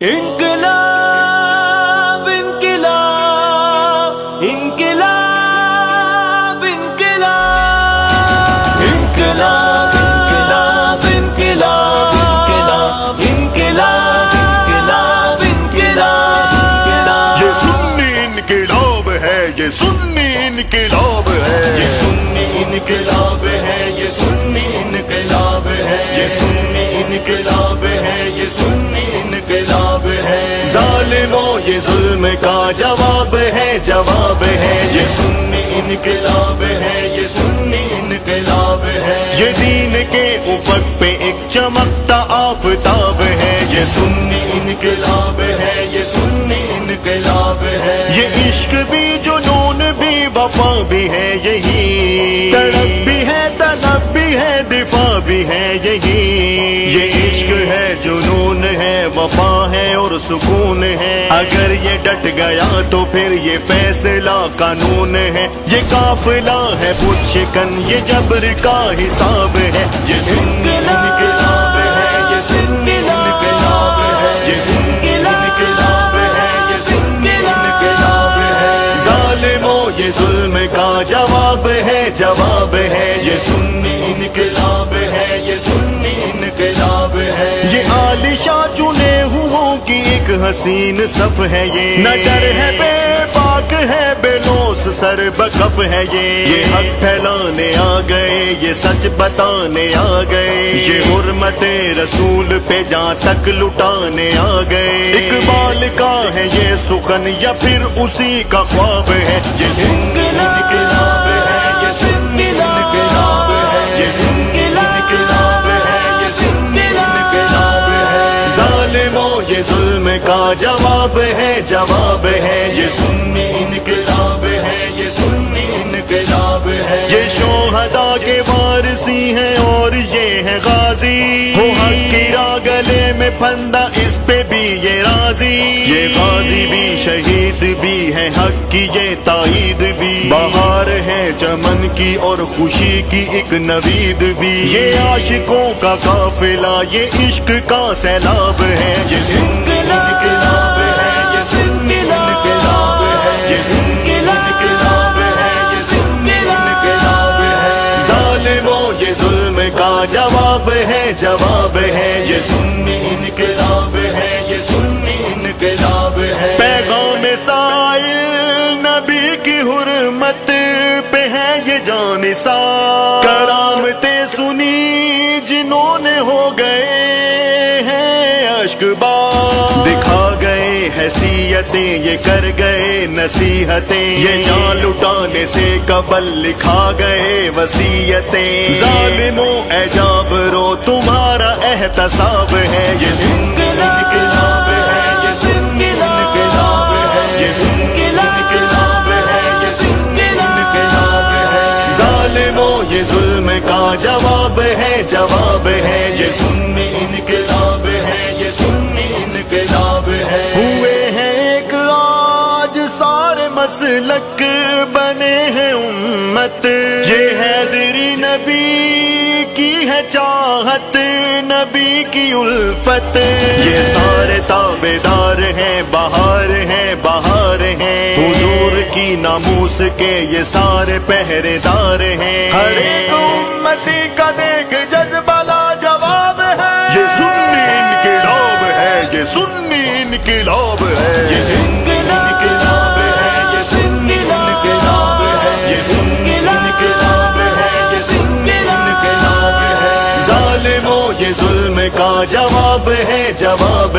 انقلاب انقلاب انقلاب انقلاب انقلاب انقلاب انقلاب انقلاب انقلاب انقلاب یہ سنی انقلاب ہے، یہ سنی انقلاب ہے، یہ سنی انقلاب ہے، یہ سنی انقلاب ہے، یہ سنی انقلاب ہے، یہ سنی انقلاب ہے۔ ظالموں یہ ظلم کا جواب ہے، جواب ہے، یہ سنی انقلاب ہے، یہ سنی انقلاب ہے۔ یہ دین کے افق پہ ایک چمکتا آفتاب ہے، یہ سنی انقلاب ہے، یہ سنی انقلاب ہے۔ یہ عشق بھی جنون بھی وفا بھی ہے یہی، تڑپ بھی ہے طلب بھی ہے دفاع بھی ہے یہی۔ یہ عشق ہے جنون ہے وفا ہے اور سکون ہے، اگر یہ ڈٹ گیا تو پھر یہ فیصلہ قانون ہے۔ یہ قافلہ ہے بت شکن، یہ جبر کا حساب ہے، یہ سنی انقلاب ہے، یہ سنی انقلاب ہے، یہ سنی انقلاب ہے، یہ سنی انقلاب ہے۔ ظالموں یہ ظلم کا جواب ہے، جواب ہے، یہ سنی انقلاب ہے، یہ سنی انقلاب ہے۔ یہ عالیشاں چنے ہوں کی ایک حسین صف ہے، یہ نہ ڈر ہے بے پاک ہے بے لوس سر بکف ہے، یہ حق پھیلانے آ گئے، یہ سچ بتانے آ گئے، یہ حرمت رسول پہ جہاں تک لٹانے آ گئے۔ اقبال کا ہے یہ سخن یا پھر اسی کا خواب ہے، یہ سنی انقلاب ہے، یہ سنی انقلاب ہے، یہ سنی انقلاب ہے، یہ سنی انقلاب ہے۔ ظالموں یہ ظلم کا جواب ہے، جواب ہے، یہ سنی انقلاب ہے، یہ سنی انقلاب ہے۔ یہ شہداء کے وارثی ہیں اور یہ ہے غازی، ہو حق کی راہ گلے میں پھندا اس پہ بھی یہ راضی۔ یہ غازی بھی شہید بھی ہے حق کی یہ تائید بھی، بہار ہے چمن کی اور خوشی کی ایک نوید بھی۔ یہ عاشقوں کا قافلہ یہ عشق کا سیلاب ہے، یہ سنی انقلاب ہے، یہ سنی انقلاب ہے، یہ سنی انقلاب ہے، یہ سنی انقلاب ہے۔ ظالموں یہ ظلم کا جواب ہے، جواب ہے، یہ سنی انقلاب ہے، یہ سنی انقلاب ہے۔ پیغام سائل نبی کی حرمت پہ ہے یہ جانثار، کرامتیں سنی جنہوں نے ہو گئے ہیں اشک بار، دکھا گئے حیثیتیں یہ کر گئے نصیحتیں، یہ جان لٹانے سے قبل لکھا گئے وصیتیں۔ ظالموں اے جابرو تمہارا احتساب ہے، یہ سنی انقلاب ہے، یہ سنی انقلاب ہے، یہ سنی انقلاب ہے، یہ سنی انقلاب ہے۔ ظالموں یہ ظلم کا جواب ہے، جواب ہے، یہ سنی انقلاب ہے، یہ سنی انقلاب ہے۔ ہوئے ہیں ایک آج سارے مسلک بنے ہیں امت، یہ حیدری نبی کی ہے چاہت نبی کی الفت، یہ سارے تابعدار ہیں بہار ہیں بہار ہیں، حضور کی ناموس کے یہ سارے پہرے دار ہیں، ہر ایک امتی کا دیکھ جذبہ لا جواب ہے، یہ سنی انقلاب ہے، یہ سنی انقلاب ہے، یہ سنی انقلاب ہے، یہ سنی انقلاب ہے، یہ سنی انقلاب ہے، یہ سنی انقلاب ہے۔ ظالموں یہ ظلم کا جواب ہے، جواب